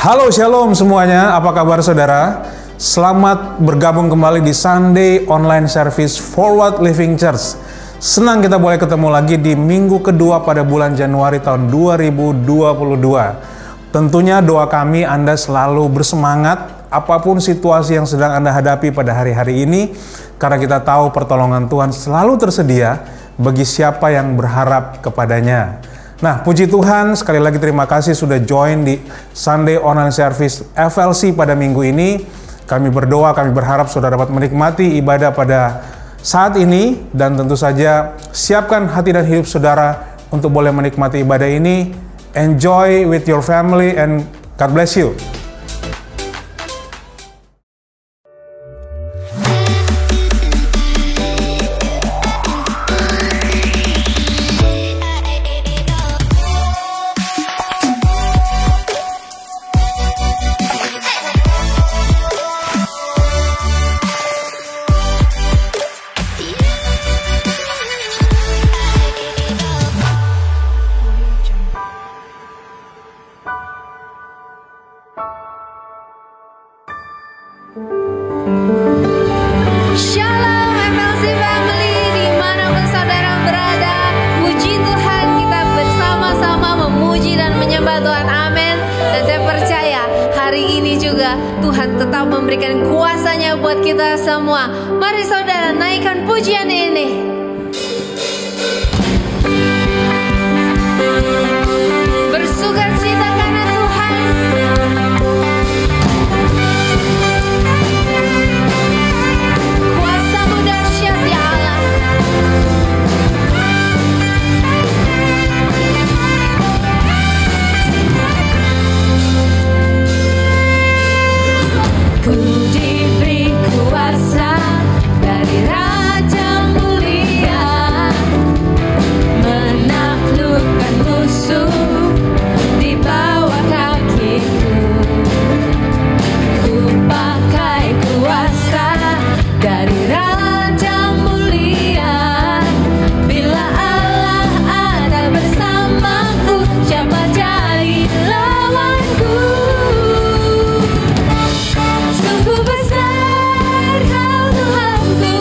Halo Shalom semuanya, apa kabar saudara? Selamat bergabung kembali di Sunday Online Service Forward Living Church. Senang kita boleh ketemu lagi di minggu kedua pada bulan Januari tahun 2022. Tentunya doa kami Anda selalu bersemangat apapun situasi yang sedang Anda hadapi pada hari-hari ini, karena kita tahu pertolongan Tuhan selalu tersedia bagi siapa yang berharap kepadanya. Nah, puji Tuhan, sekali lagi terima kasih sudah join di Sunday Online Service FLC pada minggu ini. Kami berdoa, kami berharap saudara dapat menikmati ibadah pada saat ini, dan tentu saja siapkan hati dan hidup saudara untuk boleh menikmati ibadah ini. Enjoy with your family and God bless you. Tuhan tetap memberikan kuasanya buat kita semua. Mari saudara naikkan pujian ini. Bersukacita karena Tuhan. Kuasa-Mu dahsyat ya Allah. Ku diberi kuasa dari Raja Mulia, menaklukkan musuh di bawah kakiku. Ku pakai kuasa dari Raja Mulia. Bila Allah ada bersamaku, siapa jadi lawanku? Sungguh besar Kau Tuhanku,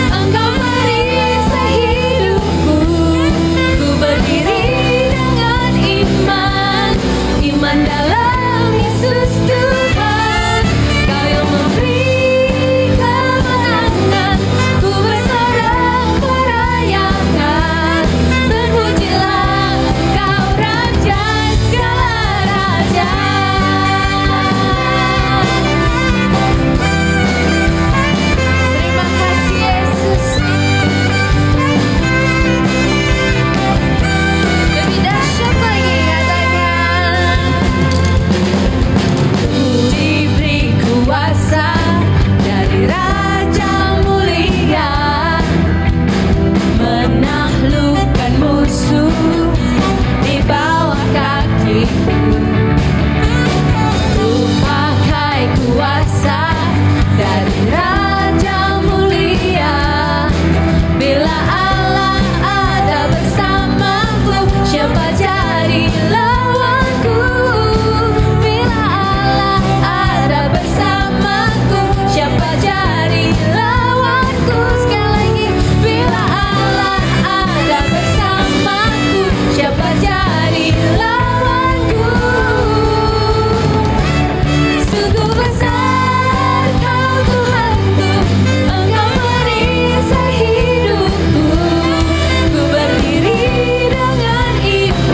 Engkau merisai hidupku. Ku berdiri dengan iman, iman dalam Yesus Tuhan. Kau yang memberi kemenangan, ku bersorak merayakan. Terpujilah Engkau Raja segala raja. Terima kasih Yesus. Lebih dahsyat lagi katakan. Ku diberi kuasa dari Raja Mulia, menaklukkan musuh di bawah kakiku. Ku pakai kuasa dari Raja Mulia. Bila Allah ada bersamaku, siapa jadi lawanku? Bila Allah ada bersamaku, siapa jadi lawanku? Sekali lagi, bila Allah ada bersamaku, siapa jadi lawanku? Sungguh besar Kau Tuhanku, Engkau merisai hidupku. Ku berdiri dengan iman,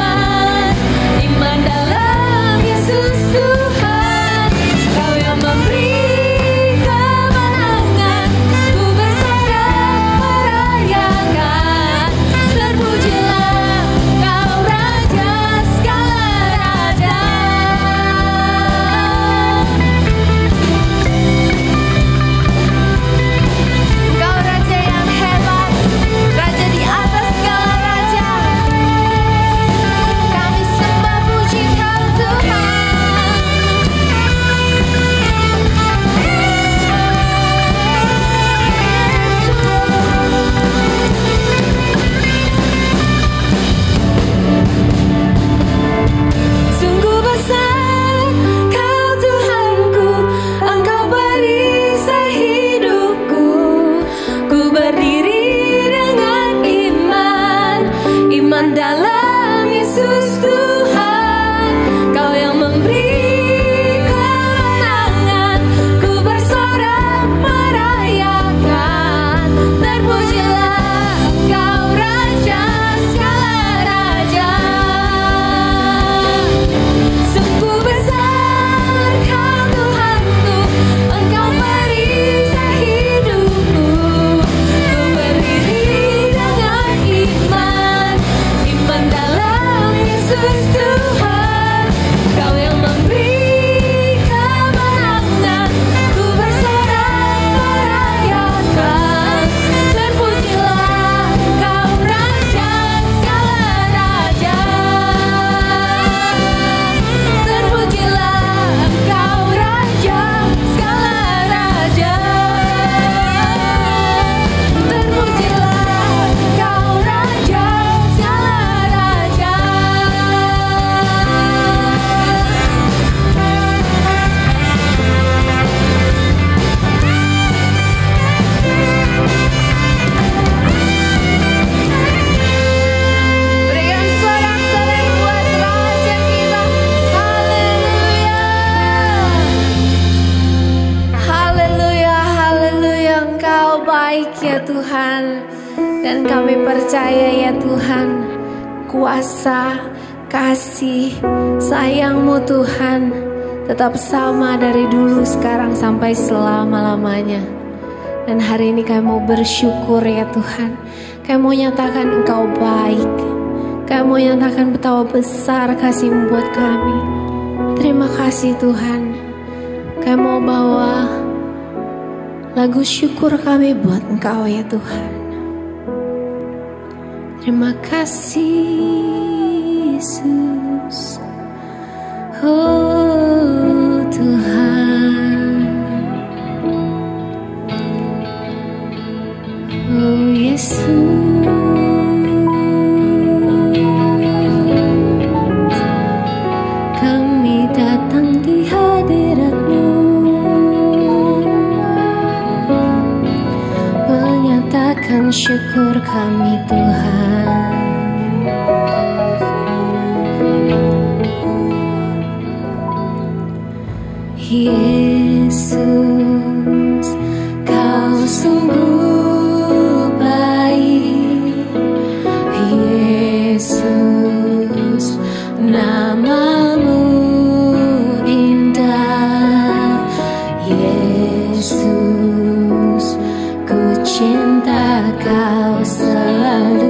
Tuhan. Dan kami percaya ya Tuhan, kuasa, kasih, sayang-Mu Tuhan tetap sama dari dulu, sekarang, sampai selama-lamanya. Dan hari ini kami mau bersyukur ya Tuhan. Kami mau nyatakan Engkau baik. Kami mau nyatakan betapa besar kasih-Mu buat kami. Terima kasih Tuhan. Kami mau bawa lagu syukur kami buat Engkau ya Tuhan. Terima kasih Yesus. Oh Tuhan. Oh Yesus. Kami datang di hadirat-Mu, menyatakan syukur kami Tuhan. Yesus, Kau sungguh baik. Yesus, nama-Mu indah. Yesus, ku cinta Kau selalu.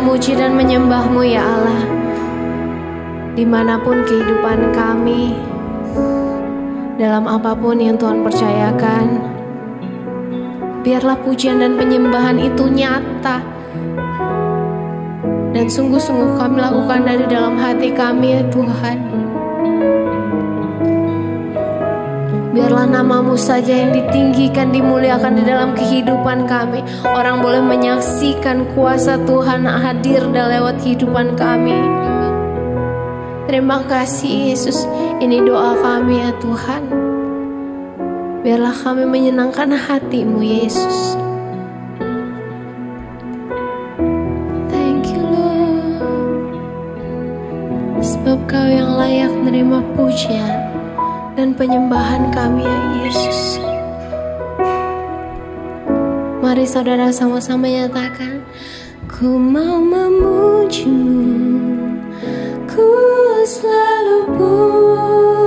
memuji dan menyembah-Mu ya Allah. Dimanapun kehidupan kami, dalam apapun yang Tuhan percayakan, biarlah pujian dan penyembahan itu nyata dan sungguh-sungguh kami lakukan dari dalam hati kami ya Tuhan. Biarlah nama-Mu saja yang ditinggikan, dimuliakan di dalam kehidupan kami. Orang boleh menyaksikan kuasa Tuhan hadir dalam lewat kehidupan kami. Terima kasih Yesus. Ini doa kami ya Tuhan. Biarlah kami menyenangkan hati-Mu Yesus. Thank you Lord. Sebab Kau yang layak menerima pujian dan penyembahan kami ya Yesus. Mari saudara sama-sama nyatakan, ku mau memuji-Mu, ku selalu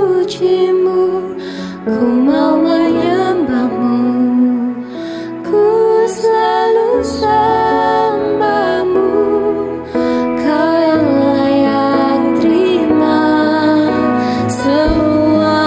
puji-Mu, ku mau menyembah-Mu, ku selalu sembah-Mu. Kau yang layak terima semua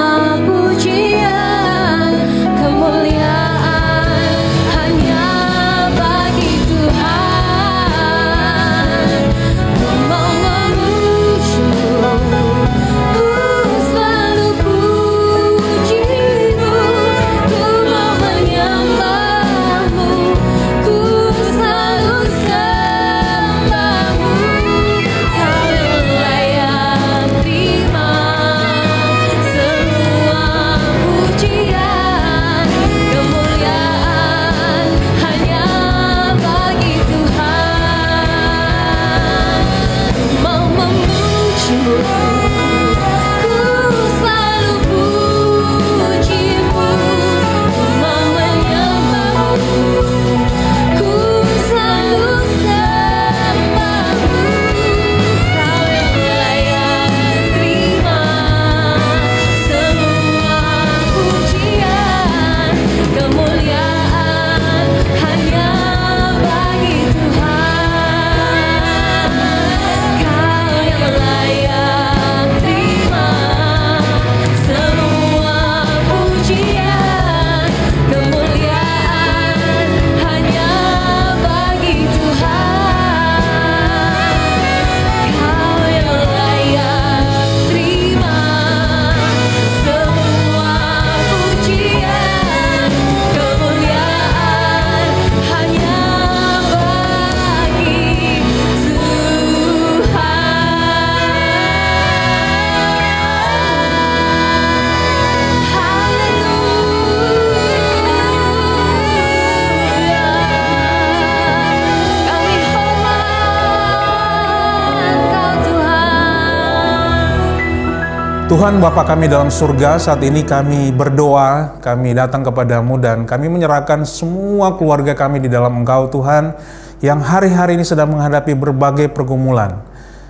Tuhan Bapa kami dalam surga, saat ini kami berdoa, kami datang kepadamu dan kami menyerahkan semua keluarga kami di dalam Engkau Tuhan, yang hari-hari ini sedang menghadapi berbagai pergumulan.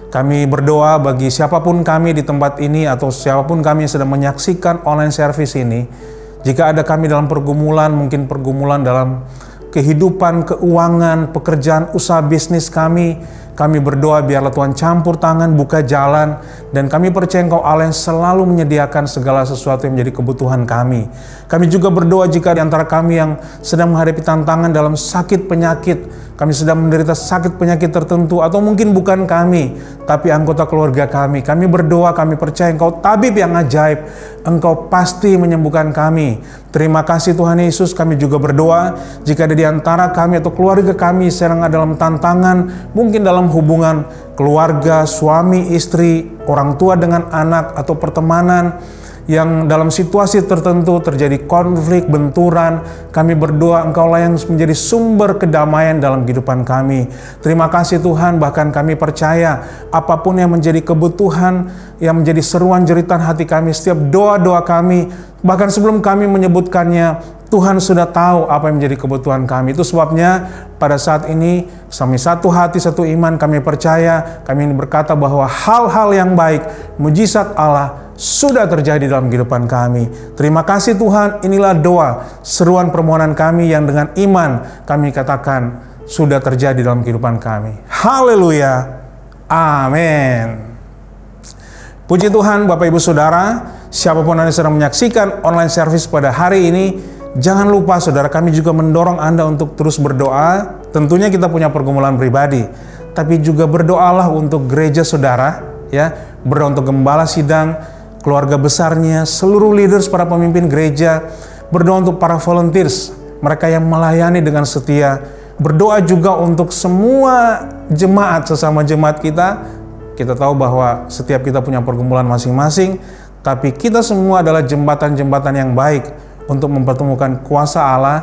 Kami berdoa bagi siapapun kami di tempat ini atau siapapun kami yang sedang menyaksikan online service ini, jika ada kami dalam pergumulan, mungkin pergumulan dalam kehidupan, keuangan, pekerjaan, usaha bisnis kami berdoa biarlah Tuhan campur tangan, buka jalan, dan kami percaya Engkau Allah yang selalu menyediakan segala sesuatu yang menjadi kebutuhan kami. Kami juga berdoa jika di antara kami yang sedang menghadapi tantangan dalam sakit penyakit, kami sedang menderita sakit penyakit tertentu, atau mungkin bukan kami, tapi anggota keluarga kami berdoa, kami percaya Engkau tabib yang ajaib, Engkau pasti menyembuhkan kami. Terima kasih Tuhan Yesus. Kami juga berdoa jika ada di antara kami atau keluarga kami sedang ada dalam tantangan, mungkin dalam hubungan keluarga, suami, istri, orang tua dengan anak, atau pertemanan, yang dalam situasi tertentu terjadi konflik, benturan, kami berdoa Engkau lah yang menjadi sumber kedamaian dalam kehidupan kami. Terima kasih Tuhan, bahkan kami percaya apapun yang menjadi kebutuhan, yang menjadi seruan jeritan hati kami, setiap doa-doa kami, bahkan sebelum kami menyebutkannya, Tuhan sudah tahu apa yang menjadi kebutuhan kami. Itu sebabnya pada saat ini kami satu hati, satu iman, kami percaya, kami ini berkata bahwa hal-hal yang baik, mujizat Allah sudah terjadi dalam kehidupan kami. Terima kasih Tuhan, inilah doa, seruan permohonan kami yang dengan iman kami katakan, sudah terjadi dalam kehidupan kami. Haleluya. Amin. Puji Tuhan, Bapak Ibu Saudara, siapapun Anda sedang menyaksikan online service pada hari ini, jangan lupa saudara, kami juga mendorong Anda untuk terus berdoa. Tentunya kita punya pergumulan pribadi, tapi juga berdoalah untuk gereja saudara, ya. Berdoa untuk gembala sidang, keluarga besarnya, seluruh leaders, para pemimpin gereja. Berdoa untuk para volunteers, mereka yang melayani dengan setia. Berdoa juga untuk semua jemaat, sesama jemaat kita. Kita tahu bahwa setiap kita punya pergumulan masing-masing, tapi kita semua adalah jembatan-jembatan yang baik untuk mempertemukan kuasa Allah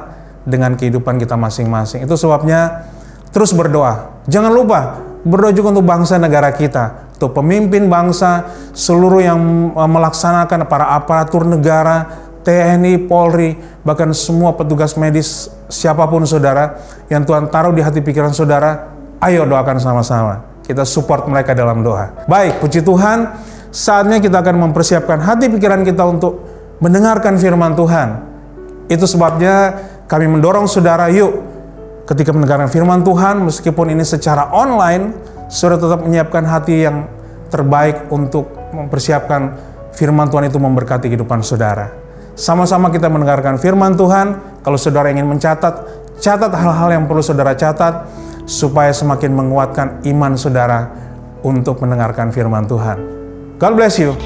dengan kehidupan kita masing-masing. Itu sebabnya terus berdoa. Jangan lupa berdoa juga untuk bangsa negara kita, untuk pemimpin bangsa, seluruh yang melaksanakan, para aparatur negara, TNI, Polri, bahkan semua petugas medis, siapapun saudara yang Tuhan taruh di hati pikiran saudara, ayo doakan sama-sama. Kita support mereka dalam doa. Baik, puji Tuhan, saatnya kita akan mempersiapkan hati pikiran kita untuk mendengarkan firman Tuhan. Itu sebabnya kami mendorong saudara, yuk, ketika mendengarkan firman Tuhan, meskipun ini secara online, saudara tetap menyiapkan hati yang terbaik untuk mempersiapkan firman Tuhan itu memberkati kehidupan saudara. Sama-sama kita mendengarkan firman Tuhan. Kalau saudara ingin mencatat, catat hal-hal yang perlu saudara catat, supaya semakin menguatkan iman saudara untuk mendengarkan firman Tuhan. God bless you.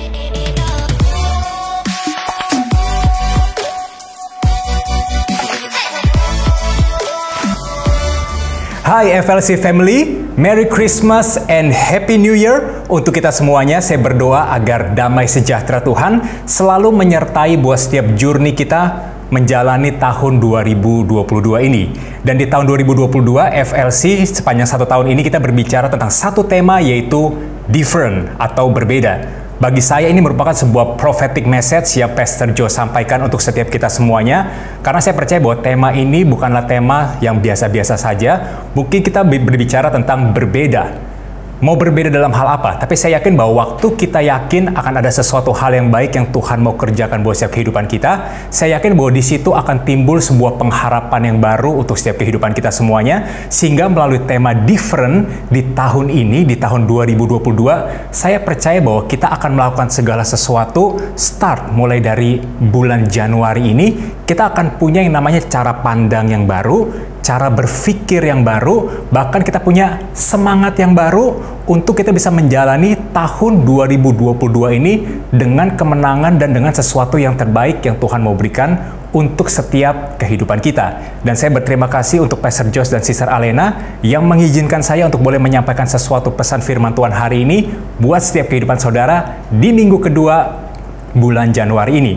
Hai FLC Family, Merry Christmas and Happy New Year. Untuk kita semuanya, saya berdoa agar damai sejahtera Tuhan selalu menyertai buat setiap journey kita menjalani tahun 2022 ini. Dan di tahun 2022, FLC sepanjang 1 tahun ini kita berbicara tentang satu tema, yaitu different atau berbeda. Bagi saya ini merupakan sebuah prophetic message yang Pastor Joe sampaikan untuk setiap kita semuanya. Karena saya percaya bahwa tema ini bukanlah tema yang biasa-biasa saja. Mungkin kita berbicara tentang berbeda. Mau berbeda dalam hal apa? Tapi saya yakin bahwa waktu kita yakin akan ada sesuatu hal yang baik yang Tuhan mau kerjakan buat setiap kehidupan kita, saya yakin bahwa di situ akan timbul sebuah pengharapan yang baru untuk setiap kehidupan kita semuanya. Sehingga melalui tema different di tahun ini, di tahun 2022, saya percaya bahwa kita akan melakukan segala sesuatu start mulai dari bulan Januari ini. Kita akan punya yang namanya cara pandang yang baru, cara berpikir yang baru, bahkan kita punya semangat yang baru untuk kita bisa menjalani tahun 2022 ini dengan kemenangan dan dengan sesuatu yang terbaik yang Tuhan mau berikan untuk setiap kehidupan kita. Dan saya berterima kasih untuk Pastor Josh dan Sister Alena yang mengizinkan saya untuk boleh menyampaikan sesuatu pesan firman Tuhan hari ini buat setiap kehidupan saudara di minggu kedua bulan Januari ini.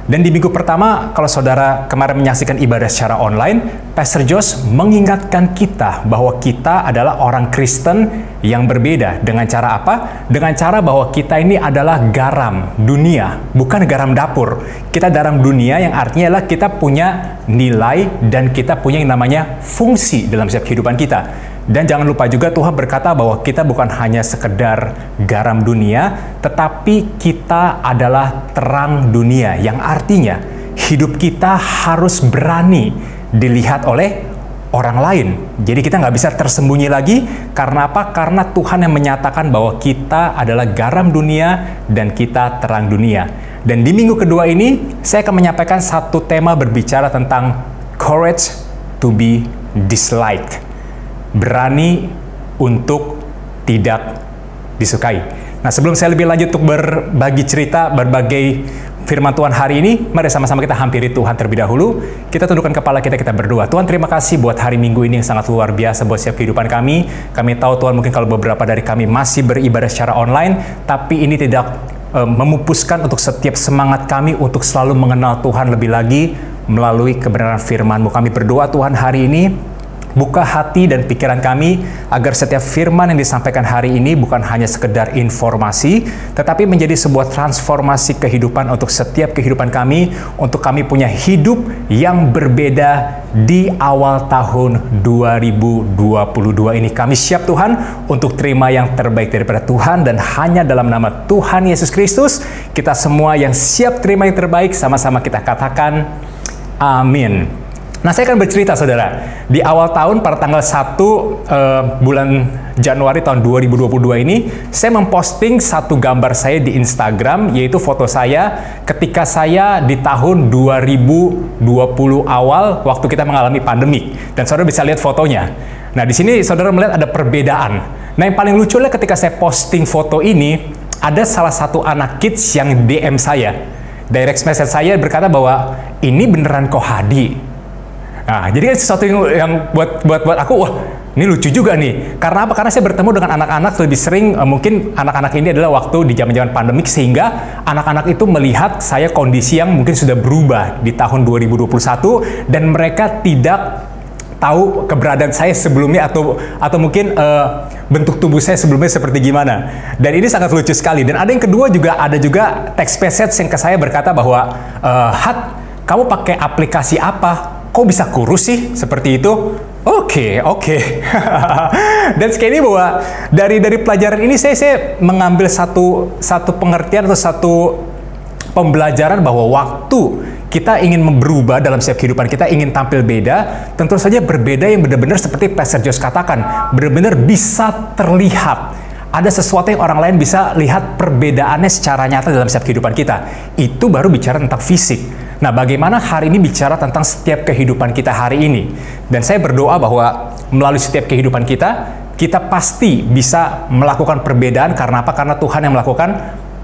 Dan di minggu pertama, kalau saudara kemarin menyaksikan ibadah secara online, Pastor Josh mengingatkan kita bahwa kita adalah orang Kristen yang berbeda. Dengan cara apa? Dengan cara bahwa kita ini adalah garam dunia, bukan garam dapur. Kita garam dunia yang artinya adalah kita punya nilai dan kita punya yang namanya fungsi dalam setiap kehidupan kita. Dan jangan lupa juga Tuhan berkata bahwa kita bukan hanya sekedar garam dunia, tetapi kita adalah terang dunia, yang artinya hidup kita harus berani dilihat oleh orang lain. Jadi kita nggak bisa tersembunyi lagi. Karena apa? Karena Tuhan yang menyatakan bahwa kita adalah garam dunia dan kita terang dunia. Dan di minggu kedua ini, saya akan menyampaikan satu tema berbicara tentang courage to be disliked. Berani untuk tidak disukai. Nah, sebelum saya lebih lanjut untuk berbagi cerita, berbagai firman Tuhan hari ini, mari sama-sama kita hampiri Tuhan terlebih dahulu. Kita tundukkan kepala kita berdoa. Tuhan, terima kasih buat hari Minggu ini yang sangat luar biasa buat setiap kehidupan kami. Kami tahu Tuhan, mungkin kalau beberapa dari kami masih beribadah secara online, tapi ini tidak memupuskan untuk setiap semangat kami untuk selalu mengenal Tuhan lebih lagi melalui kebenaran firman-Mu. Kami berdoa Tuhan hari ini, buka hati dan pikiran kami agar setiap firman yang disampaikan hari ini bukan hanya sekedar informasi, tetapi menjadi sebuah transformasi kehidupan untuk setiap kehidupan kami, untuk kami punya hidup yang berbeda di awal tahun 2022 ini. Kami siap Tuhan untuk terima yang terbaik daripada Tuhan, dan hanya dalam nama Tuhan Yesus Kristus kita semua yang siap terima yang terbaik, sama-sama kita katakan amin. Nah, saya akan bercerita, saudara. Di awal tahun, pada tanggal 1 bulan Januari tahun 2022 ini, saya memposting satu gambar saya di Instagram, yaitu foto saya ketika saya di tahun 2020 awal, waktu kita mengalami pandemi. Dan saudara bisa lihat fotonya. Nah, di sini saudara melihat ada perbedaan. Nah, yang paling lucu adalah ketika saya posting foto ini, ada salah satu anak kids yang DM saya. Direct message saya berkata bahwa, ini beneran Ko Hadi. Nah, jadi kan sesuatu yang buat aku, wah, ini lucu juga nih. Karena apa? Karena saya bertemu dengan anak-anak lebih sering, mungkin anak-anak ini adalah waktu di zaman-zaman pandemik, sehingga anak-anak itu melihat saya kondisi yang mungkin sudah berubah di tahun 2021, dan mereka tidak tahu keberadaan saya sebelumnya atau mungkin bentuk tubuh saya sebelumnya seperti gimana. Dan ini sangat lucu sekali. Dan ada yang kedua juga, ada juga text message yang ke saya berkata bahwa, Hat, kamu pakai aplikasi apa? Kok bisa kurus sih seperti itu? Oke. Dan sekali bahwa dari pelajaran ini saya mengambil satu pengertian atau satu pembelajaran bahwa waktu kita ingin berubah dalam setiap kehidupan kita, ingin tampil beda, tentu saja berbeda yang benar-benar seperti Pastor Josh katakan, benar-benar bisa terlihat. Ada sesuatu yang orang lain bisa lihat perbedaannya secara nyata dalam setiap kehidupan kita. Itu baru bicara tentang fisik. Nah, bagaimana hari ini bicara tentang setiap kehidupan kita hari ini. Dan saya berdoa bahwa melalui setiap kehidupan kita pasti bisa melakukan perbedaan. Karena apa? Karena Tuhan yang melakukan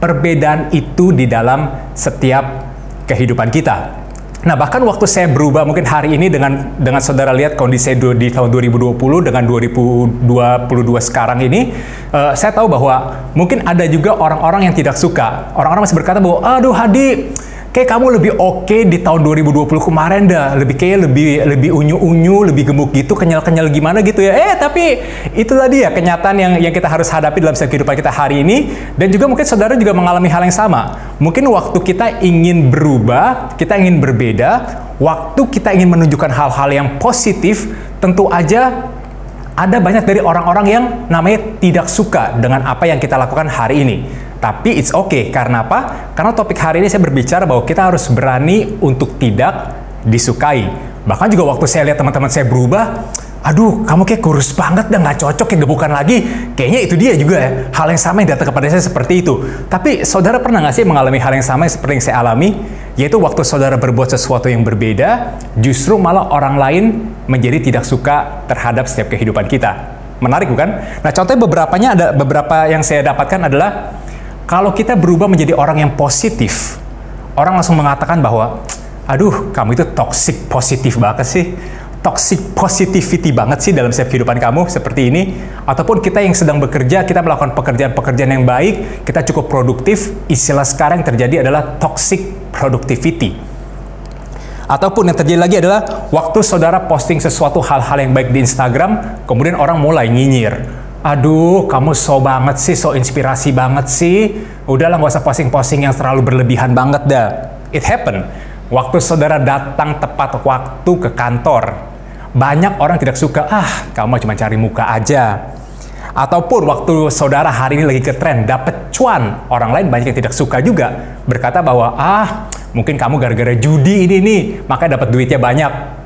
perbedaan itu di dalam setiap kehidupan kita. Nah, bahkan waktu saya berubah, mungkin hari ini dengan saudara lihat kondisi saya di tahun 2020 dengan 2022 sekarang ini, saya tahu bahwa mungkin ada juga orang-orang yang tidak suka. Orang-orang masih berkata bahwa, aduh Hadi, kayak kamu lebih oke di tahun 2020 kemarin dah, lebih unyu-unyu, lebih gemuk gitu, kenyal-kenyal gimana gitu ya. Tapi itu tadi ya kenyataan yang kita harus hadapi dalam setiap kehidupan kita hari ini. Dan juga mungkin saudara juga mengalami hal yang sama. Mungkin waktu kita ingin berubah, kita ingin berbeda, waktu kita ingin menunjukkan hal-hal yang positif, tentu aja ada banyak dari orang-orang yang namanya tidak suka dengan apa yang kita lakukan hari ini. Tapi it's okay. Karena apa? Karena topik hari ini saya berbicara bahwa kita harus berani untuk tidak disukai. Bahkan juga waktu saya lihat teman-teman saya berubah, aduh, kamu kayak kurus banget dan nggak cocok, kayak gebukan lagi. Kayaknya itu dia juga ya. Hal yang sama yang datang kepada saya seperti itu. Tapi saudara pernah nggak sih mengalami hal yang sama seperti yang saya alami? Yaitu waktu saudara berbuat sesuatu yang berbeda, justru malah orang lain menjadi tidak suka terhadap setiap kehidupan kita. Menarik bukan? Nah, contohnya beberapa yang saya dapatkan adalah, kalau kita berubah menjadi orang yang positif, orang langsung mengatakan bahwa, aduh, kamu itu toxic positif banget sih. Toxic positivity banget sih dalam setiap kehidupan kamu seperti ini. Ataupun kita yang sedang bekerja, kita melakukan pekerjaan-pekerjaan yang baik, kita cukup produktif, istilah sekarang yang terjadi adalah toxic productivity. Ataupun yang terjadi lagi adalah waktu saudara posting sesuatu hal-hal yang baik di Instagram, kemudian orang mulai nyinyir. Aduh, kamu so banget sih, so inspirasi banget sih. Udahlah, nggak usah posting-posting yang terlalu berlebihan banget dah. It happen. Waktu saudara datang tepat waktu ke kantor, banyak orang tidak suka, kamu cuma cari muka aja. Ataupun waktu saudara hari ini lagi ke tren, dapet cuan, orang lain banyak yang tidak suka juga. Berkata bahwa, mungkin kamu gara-gara judi ini nih, makanya dapat duitnya banyak.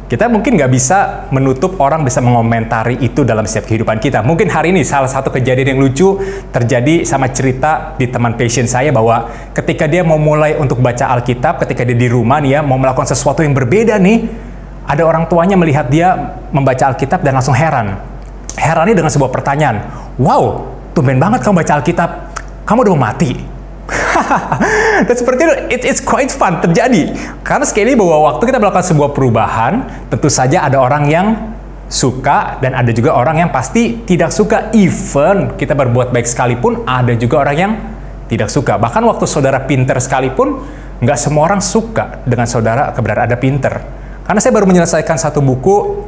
Kita mungkin nggak bisa menutup orang bisa mengomentari itu dalam setiap kehidupan kita. Mungkin hari ini salah satu kejadian yang lucu terjadi sama cerita di teman passion saya, bahwa ketika dia mau mulai untuk baca Alkitab, ketika dia di rumah nih ya, mau melakukan sesuatu yang berbeda nih, ada orang tuanya melihat dia membaca Alkitab dan langsung heran. Herannya dengan sebuah pertanyaan, wow, tumben banget kamu baca Alkitab, kamu udah mau mati? Dan seperti itu, it's quite fun terjadi. Karena sekali bahwa waktu kita melakukan sebuah perubahan, tentu saja ada orang yang suka dan ada juga orang yang pasti tidak suka. Even kita berbuat baik sekalipun, ada juga orang yang tidak suka. Bahkan waktu saudara pinter sekalipun, nggak semua orang suka dengan saudara keberadaan ada pinter. Karena saya baru menyelesaikan satu buku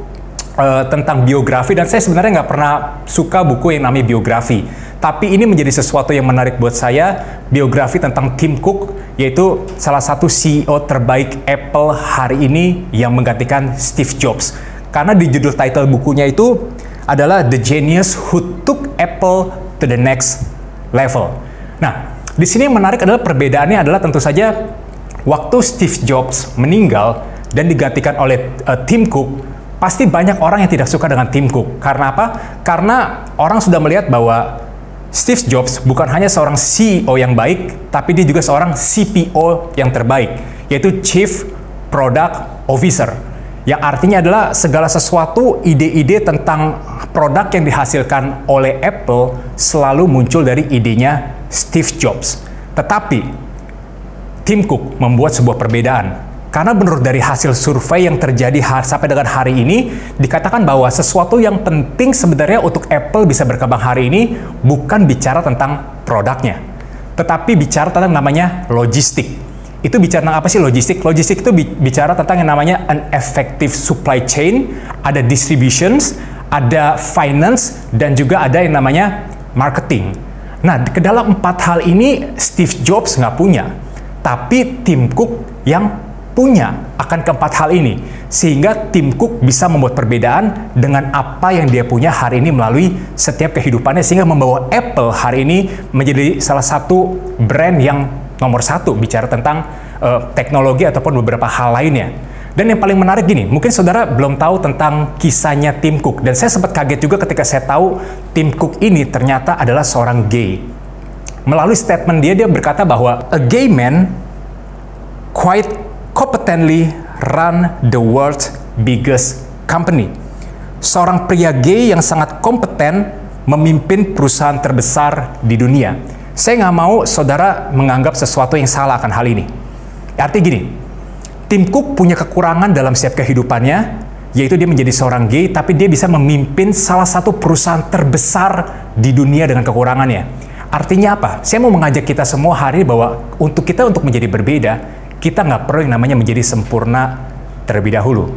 tentang biografi, dan saya sebenarnya nggak pernah suka buku yang namanya biografi. Tapi ini menjadi sesuatu yang menarik buat saya, biografi tentang Tim Cook, yaitu salah satu CEO terbaik Apple hari ini yang menggantikan Steve Jobs. Karena di judul title bukunya itu adalah The Genius Who Took Apple to the Next Level. Nah, di sini yang menarik adalah perbedaannya adalah tentu saja waktu Steve Jobs meninggal, dan digantikan oleh Tim Cook, pasti banyak orang yang tidak suka dengan Tim Cook. Karena apa? Karena orang sudah melihat bahwa Steve Jobs bukan hanya seorang CEO yang baik, tapi dia juga seorang CPO yang terbaik, yaitu Chief Product Officer. Yang artinya adalah segala sesuatu, ide-ide tentang produk yang dihasilkan oleh Apple selalu muncul dari idenya Steve Jobs. Tetapi Tim Cook membuat sebuah perbedaan. Karena menurut dari hasil survei yang terjadi sampai dengan hari ini, dikatakan bahwa sesuatu yang penting sebenarnya untuk Apple bisa berkembang hari ini bukan bicara tentang produknya, tetapi bicara tentang namanya logistik. Itu bicara tentang apa sih logistik? Logistik itu bicara tentang yang namanya an effective supply chain, ada distributions, ada finance, dan juga ada yang namanya marketing. Nah, ke dalam 4 hal ini Steve Jobs nggak punya, tapi Tim Cook yang punya akan keempat hal ini. Sehingga Tim Cook bisa membuat perbedaan dengan apa yang dia punya hari ini melalui setiap kehidupannya, sehingga membawa Apple hari ini menjadi salah satu brand yang nomor 1 bicara tentang teknologi ataupun beberapa hal lainnya. Dan yang paling menarik gini, mungkin saudara belum tahu tentang kisahnya Tim Cook, dan saya sempat kaget juga ketika saya tahu Tim Cook ini ternyata adalah seorang gay. Melalui statement dia berkata bahwa a gay man quite competently run the world's biggest company. Seorang pria gay yang sangat kompeten memimpin perusahaan terbesar di dunia. Saya nggak mau saudara menganggap sesuatu yang salah akan hal ini. Artinya gini, Tim Cook punya kekurangan dalam setiap kehidupannya, yaitu dia menjadi seorang gay, tapi dia bisa memimpin salah satu perusahaan terbesar di dunia dengan kekurangannya. Artinya apa? Saya mau mengajak kita semua hari bahwa untuk menjadi berbeda, kita nggak perlu yang namanya menjadi sempurna terlebih dahulu.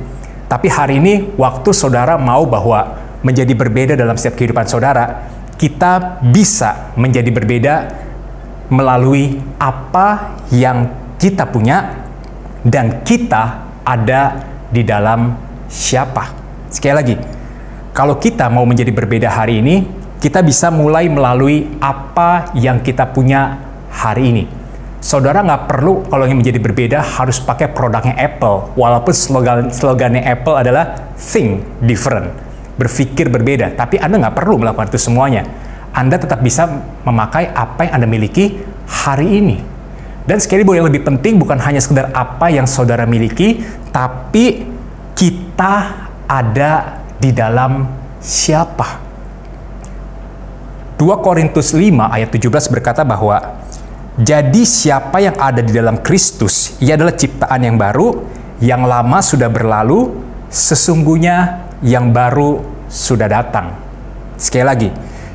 Tapi hari ini, waktu saudara mau bahwa menjadi berbeda dalam setiap kehidupan saudara, kita bisa menjadi berbeda melalui apa yang kita punya dan kita ada di dalam siapa. Sekali lagi, kalau kita mau menjadi berbeda hari ini, kita bisa mulai melalui apa yang kita punya hari ini. Saudara nggak perlu kalau ingin menjadi berbeda harus pakai produknya Apple, walaupun slogannya Apple adalah think different, berpikir berbeda, tapi Anda nggak perlu melakukan itu semuanya. Anda tetap bisa memakai apa yang Anda miliki hari ini. Dan sekali lagi, yang lebih penting bukan hanya sekedar apa yang saudara miliki, tapi kita ada di dalam siapa. 2 Korintus 5 ayat 17 berkata bahwa jadi siapa yang ada di dalam Kristus, ia adalah ciptaan yang baru, yang lama sudah berlalu, sesungguhnya yang baru sudah datang. Sekali lagi,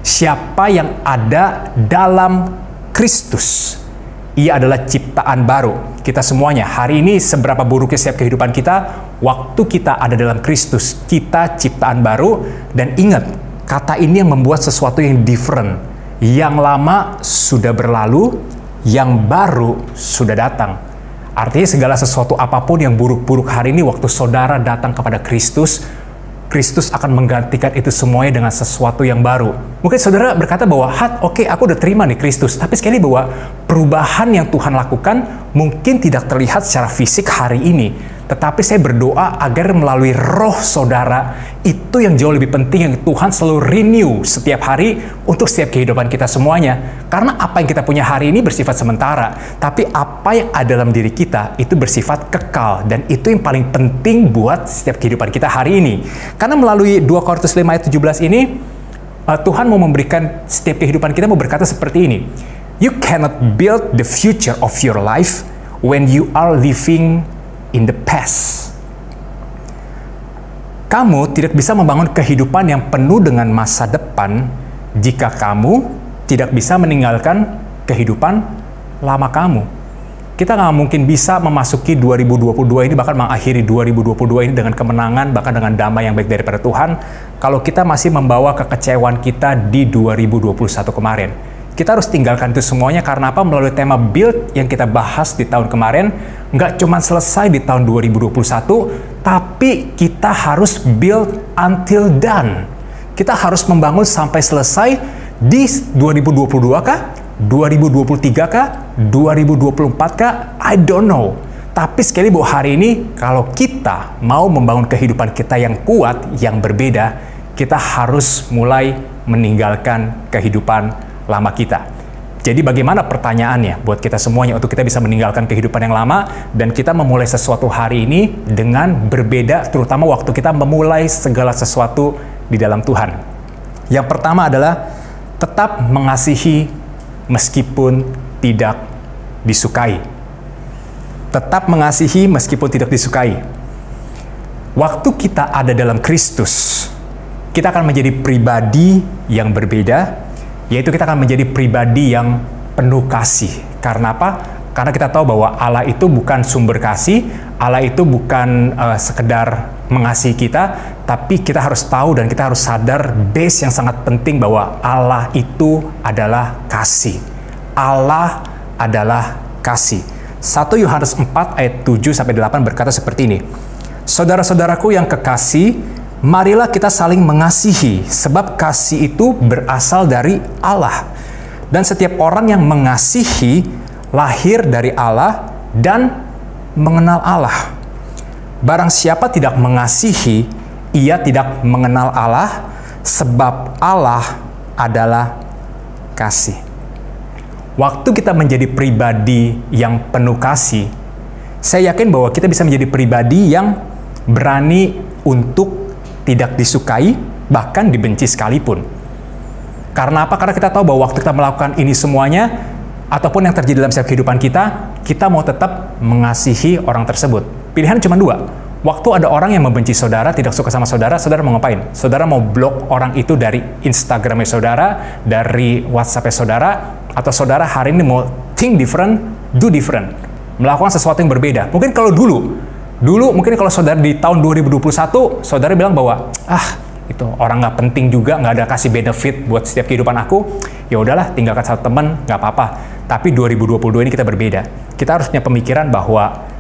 siapa yang ada dalam Kristus, ia adalah ciptaan baru. Kita semuanya, hari ini seberapa buruknya setiap kehidupan kita, waktu kita ada dalam Kristus, kita ciptaan baru. Dan ingat, kata ini yang membuat sesuatu yang different. Yang lama sudah berlalu, yang baru sudah datang. Artinya segala sesuatu apapun yang buruk-buruk hari ini, waktu saudara datang kepada Kristus, Kristus akan menggantikan itu semuanya dengan sesuatu yang baru. Mungkin saudara berkata bahwa, oke, aku udah terima nih Kristus. Tapi sekali bahwa perubahan yang Tuhan lakukan mungkin tidak terlihat secara fisik hari ini. Tetapi saya berdoa agar melalui roh saudara, itu yang jauh lebih penting, yang Tuhan selalu renew setiap hari untuk setiap kehidupan kita semuanya. Karena apa yang kita punya hari ini bersifat sementara, tapi apa yang ada dalam diri kita itu bersifat kekal. Dan itu yang paling penting buat setiap kehidupan kita hari ini. Karena melalui 2 Korintus 5 ayat 17 ini, Tuhan mau memberikan setiap kehidupan kita, mau berkata seperti ini. You cannot build the future of your life when you are living in the past. Kamu tidak bisa membangun kehidupan yang penuh dengan masa depan jika kamu tidak bisa meninggalkan kehidupan lama kamu. Kita nggak mungkin bisa memasuki 2022 ini, bahkan mengakhiri 2022 ini dengan kemenangan, bahkan dengan damai yang baik daripada Tuhan, kalau kita masih membawa kekecewaan kita di 2021 kemarin. Kita harus tinggalkan itu semuanya. Karena apa? Melalui tema build yang kita bahas di tahun kemarin, nggak cuma selesai di tahun 2021, tapi kita harus build until done. Kita harus membangun sampai selesai di 2022 kah? 2023 kah? 2024 kah? I don't know. Tapi sekali bahwa hari ini kalau kita mau membangun kehidupan kita yang kuat, yang berbeda, kita harus mulai meninggalkan kehidupan lama kita. Jadi bagaimana pertanyaannya buat kita semuanya untuk kita bisa meninggalkan kehidupan yang lama dan kita memulai sesuatu hari ini dengan berbeda, terutama waktu kita memulai segala sesuatu di dalam Tuhan. Yang pertama adalah tetap mengasihi meskipun tidak disukai. Tetap mengasihi meskipun tidak disukai. Waktu kita ada dalam Kristus, kita akan menjadi pribadi yang berbeda, yaitu kita akan menjadi pribadi yang penuh kasih. Karena apa? Karena kita tahu bahwa Allah itu bukan sumber kasih, Allah itu bukan sekedar mengasihi kita, tapi kita harus tahu dan kita harus sadar base yang sangat penting bahwa Allah itu adalah kasih. Allah adalah kasih. 1 Yohanes 4 ayat 7-8 berkata seperti ini. Saudara-saudaraku yang kekasih, marilah kita saling mengasihi, sebab kasih itu berasal dari Allah. Dan setiap orang yang mengasihi lahir dari Allah dan mengenal Allah. Barang siapa tidak mengasihi, ia tidak mengenal Allah, sebab Allah adalah kasih. Waktu kita menjadi pribadi yang penuh kasih, saya yakin bahwa kita bisa menjadi pribadi yang berani untuk tidak disukai, bahkan dibenci sekalipun. Karena apa? Karena kita tahu bahwa waktu kita melakukan ini semuanya, ataupun yang terjadi dalam setiap kehidupan kita, kita mau tetap mengasihi orang tersebut. Pilihan cuma dua. Waktu ada orang yang membenci saudara, tidak suka sama saudara, saudara mau ngapain? Saudara mau blok orang itu dari Instagramnya saudara, dari WhatsAppnya saudara, atau saudara hari ini mau think different, do different. Melakukan sesuatu yang berbeda. Mungkin kalau dulu mungkin kalau saudara di tahun 2021, saudara bilang bahwa itu orang nggak penting juga, nggak ada kasih benefit buat setiap kehidupan aku, ya udahlah tinggalkan satu teman, nggak apa-apa. Tapi 2022 ini kita berbeda. Kita harus punya pemikiran bahwa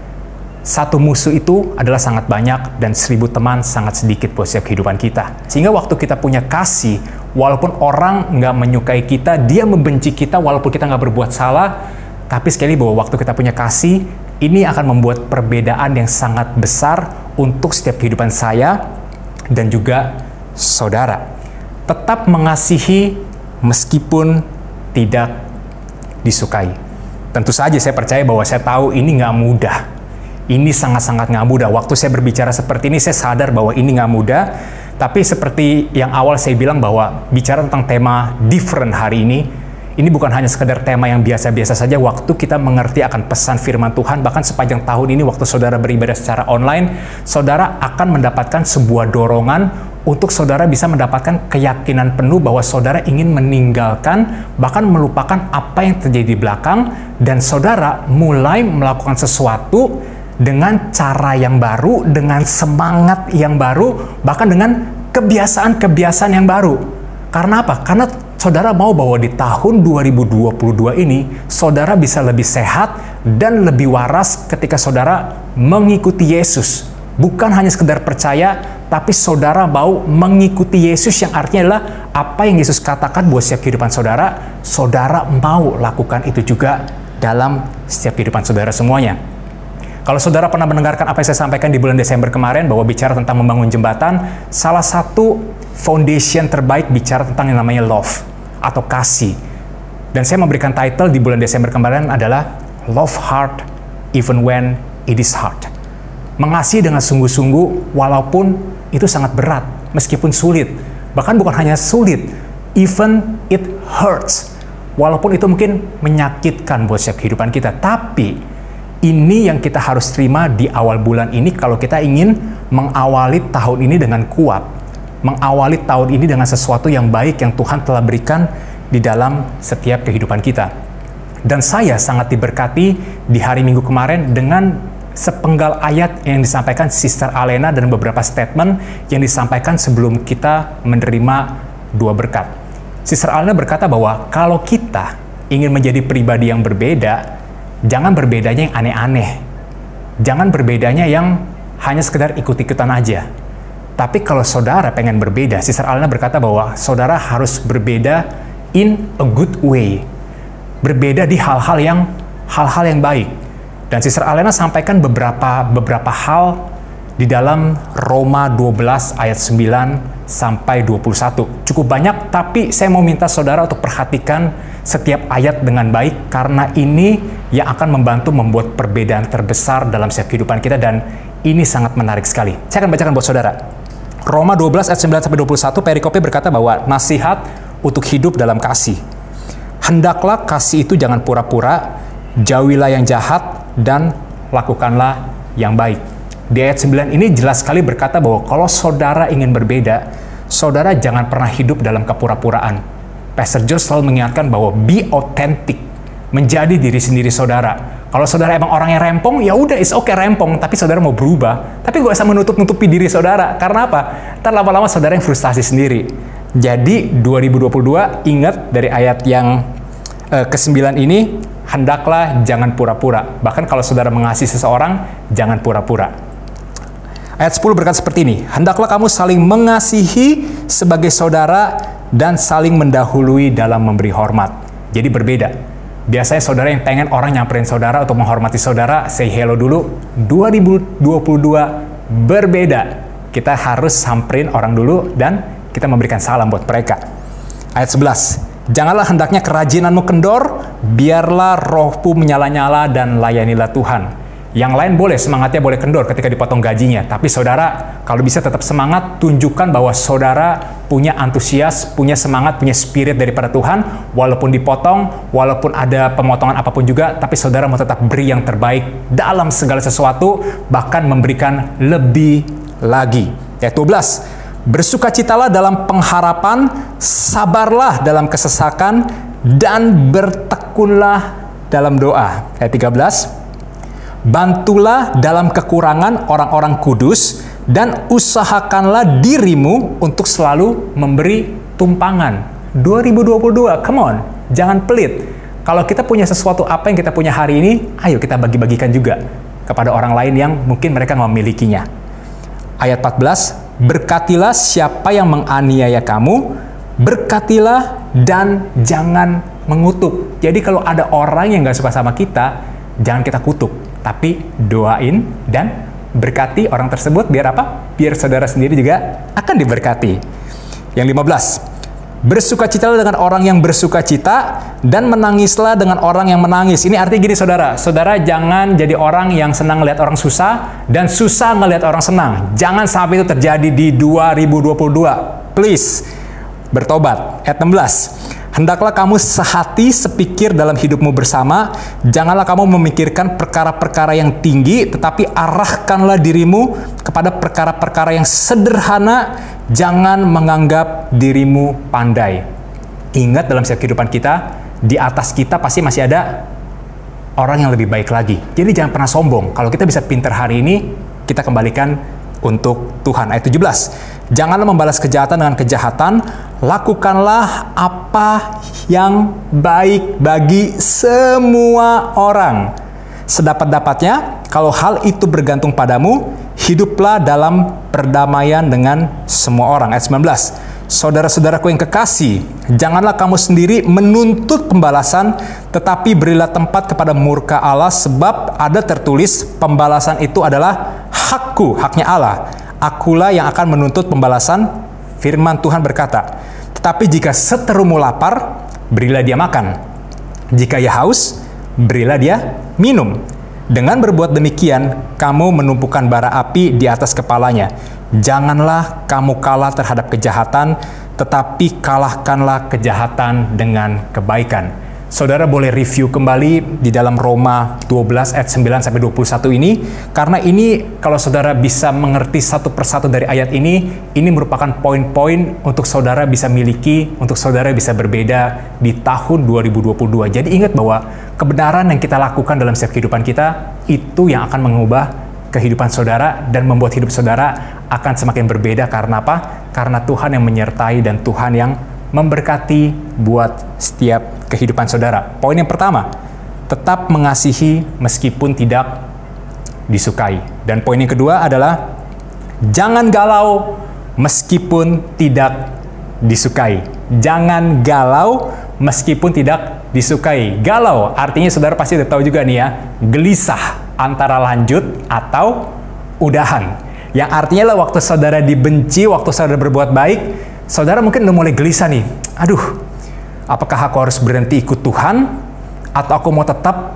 satu musuh itu adalah sangat banyak dan 1000 teman sangat sedikit buat setiap kehidupan kita. Sehingga waktu kita punya kasih, walaupun orang nggak menyukai kita, dia membenci kita walaupun kita nggak berbuat salah, tapi sekali bahwa waktu kita punya kasih, ini akan membuat perbedaan yang sangat besar untuk setiap kehidupan saya dan juga saudara. Tetap mengasihi meskipun tidak disukai. Tentu saja saya percaya bahwa saya tahu ini nggak mudah. Ini sangat-sangat nggak mudah. Waktu saya berbicara seperti ini, saya sadar bahwa ini nggak mudah. Tapi seperti yang awal saya bilang bahwa bicara tentang tema different hari ini bukan hanya sekedar tema yang biasa-biasa saja. Waktu kita mengerti akan pesan firman Tuhan, bahkan sepanjang tahun ini waktu saudara beribadah secara online, saudara akan mendapatkan sebuah dorongan untuk saudara bisa mendapatkan keyakinan penuh bahwa saudara ingin meninggalkan, bahkan melupakan apa yang terjadi di belakang, dan saudara mulai melakukan sesuatu dengan cara yang baru, dengan semangat yang baru, bahkan dengan kebiasaan-kebiasaan yang baru. Karena apa? Karena saudara mau bahwa di tahun 2022 ini, saudara bisa lebih sehat dan lebih waras ketika saudara mengikuti Yesus. Bukan hanya sekedar percaya, tapi saudara mau mengikuti Yesus, yang artinya adalah apa yang Yesus katakan buat setiap kehidupan saudara, saudara mau lakukan itu juga dalam setiap kehidupan saudara semuanya. Kalau saudara pernah mendengarkan apa yang saya sampaikan di bulan Desember kemarin, bahwa bicara tentang membangun jembatan, salah satu foundation terbaik bicara tentang yang namanya love, atau kasih. Dan saya memberikan title di bulan Desember kemarin adalah Love Hard Even When It Is Hard. Mengasihi dengan sungguh-sungguh walaupun itu sangat berat, meskipun sulit. Bahkan bukan hanya sulit, even it hurts. Walaupun itu mungkin menyakitkan buat setiap kehidupan kita. Tapi ini yang kita harus terima di awal bulan ini kalau kita ingin mengawali tahun ini dengan kuat. Mengawali tahun ini dengan sesuatu yang baik yang Tuhan telah berikan di dalam setiap kehidupan kita. Dan saya sangat diberkati di hari Minggu kemarin dengan sepenggal ayat yang disampaikan Sister Alena dan beberapa statement yang disampaikan sebelum kita menerima 2 berkat. Sister Alena berkata bahwa kalau kita ingin menjadi pribadi yang berbeda, jangan berbedanya yang aneh-aneh. Jangan berbedanya yang hanya sekedar ikut-ikutan aja. Tapi kalau saudara pengen berbeda, Sister Alena berkata bahwa saudara harus berbeda in a good way. Berbeda di hal-hal yang baik. Dan Sister Alena sampaikan beberapa hal di dalam Roma 12 ayat 9 sampai 21. Cukup banyak, tapi saya mau minta saudara untuk perhatikan setiap ayat dengan baik, karena ini yang akan membantu membuat perbedaan terbesar dalam setiap kehidupan kita, dan ini sangat menarik sekali. Saya akan bacakan buat saudara. Roma 12 ayat 9 sampai 21, perikopnya berkata bahwa nasihat untuk hidup dalam kasih. Hendaklah kasih itu jangan pura-pura, jauhilah yang jahat, dan lakukanlah yang baik. Di ayat 9 ini jelas sekali berkata bahwa kalau saudara ingin berbeda, saudara jangan pernah hidup dalam kepura-puraan. Pastor George selalu mengingatkan bahwa be authentic, menjadi diri sendiri saudara. Kalau saudara emang orang yang rempong, ya udah it's okay rempong, tapi saudara mau berubah, tapi gak usah menutup-nutupi diri saudara. Karena apa? Ntar lama-lama saudara yang frustasi sendiri. Jadi 2022 ingat dari ayat yang ke-9 ini, hendaklah jangan pura-pura. Bahkan kalau saudara mengasihi seseorang, jangan pura-pura. Ayat 10 berkata seperti ini, hendaklah kamu saling mengasihi sebagai saudara dan saling mendahului dalam memberi hormat. Jadi berbeda. Biasanya saudara yang pengen orang nyamperin saudara untuk menghormati saudara, say hello dulu. 2022 berbeda. Kita harus samperin orang dulu dan kita memberikan salam buat mereka. Ayat 11, janganlah hendaknya kerajinanmu kendor, biarlah rohmu menyala-nyala dan layanilah Tuhan. Yang lain boleh, semangatnya boleh kendor ketika dipotong gajinya. Tapi saudara, kalau bisa tetap semangat, tunjukkan bahwa saudara punya antusias, punya semangat, punya spirit daripada Tuhan. Walaupun dipotong, walaupun ada pemotongan apapun juga, tapi saudara mau tetap beri yang terbaik dalam segala sesuatu, bahkan memberikan lebih lagi. Ayat 12, bersukacitalah dalam pengharapan, sabarlah dalam kesesakan, dan bertekunlah dalam doa. Ayat 13, bantulah dalam kekurangan orang-orang kudus, dan usahakanlah dirimu untuk selalu memberi tumpangan. 2022, come on, jangan pelit. Kalau kita punya sesuatu apa yang kita punya hari ini, ayo kita bagi-bagikan juga kepada orang lain yang mungkin mereka nggak memilikinya. Ayat 14, berkatilah siapa yang menganiaya kamu, berkatilah dan jangan mengutuk. Jadi kalau ada orang yang nggak suka sama kita, jangan kita kutuk, tapi doain dan berkati orang tersebut. Biar apa? Biar saudara sendiri juga akan diberkati. Yang 15, bersukacitalah dengan orang yang bersukacita, dan menangislah dengan orang yang menangis. Ini artinya gini saudara, saudara jangan jadi orang yang senang ngeliat orang susah, dan susah ngeliat orang senang. Jangan sampai itu terjadi di 2022. Please, bertobat. Ayat 16, hendaklah kamu sehati sepikir dalam hidupmu bersama. Janganlah kamu memikirkan perkara-perkara yang tinggi, tetapi arahkanlah dirimu kepada perkara-perkara yang sederhana. Jangan menganggap dirimu pandai. Ingat, dalam setiap kehidupan kita, di atas kita pasti masih ada orang yang lebih baik lagi. Jadi jangan pernah sombong. Kalau kita bisa pintar hari ini, kita kembalikan untuk Tuhan. Ayat 17, janganlah membalas kejahatan dengan kejahatan, lakukanlah apa yang baik bagi semua orang. Sedapat-dapatnya, kalau hal itu bergantung padamu, hiduplah dalam perdamaian dengan semua orang. Ayat 19, saudara-saudaraku yang kekasih, janganlah kamu sendiri menuntut pembalasan, tetapi berilah tempat kepada murka Allah, sebab ada tertulis, pembalasan itu adalah hakku, haknya Allah. Akulah yang akan menuntut pembalasan. Firman Tuhan berkata, tetapi jika seterumu lapar, berilah dia makan. Jika ia haus, berilah dia minum. Dengan berbuat demikian, kamu menumpukan bara api di atas kepalanya. Janganlah kamu kalah terhadap kejahatan, tetapi kalahkanlah kejahatan dengan kebaikan. Saudara boleh review kembali di dalam Roma 12 ayat 9 sampai 21 ini, karena ini kalau saudara bisa mengerti satu persatu dari ayat ini merupakan poin-poin untuk saudara bisa miliki, untuk saudara bisa berbeda di tahun 2022. Jadi ingat bahwa kebenaran yang kita lakukan dalam setiap kehidupan kita, itu yang akan mengubah kehidupan saudara dan membuat hidup saudara akan semakin berbeda. Karena apa? Karena Tuhan yang menyertai dan Tuhan yang memberkati buat setiap kehidupan saudara. Poin yang pertama, tetap mengasihi meskipun tidak disukai. Dan poin yang kedua adalah jangan galau meskipun tidak disukai. Jangan galau meskipun tidak disukai. Galau, artinya saudara pasti udah tahu juga nih ya, gelisah antara lanjut atau udahan. Yang artinya lah waktu saudara dibenci, waktu saudara berbuat baik, saudara mungkin udah mulai gelisah nih. Aduh, apakah aku harus berhenti ikut Tuhan, atau aku mau tetap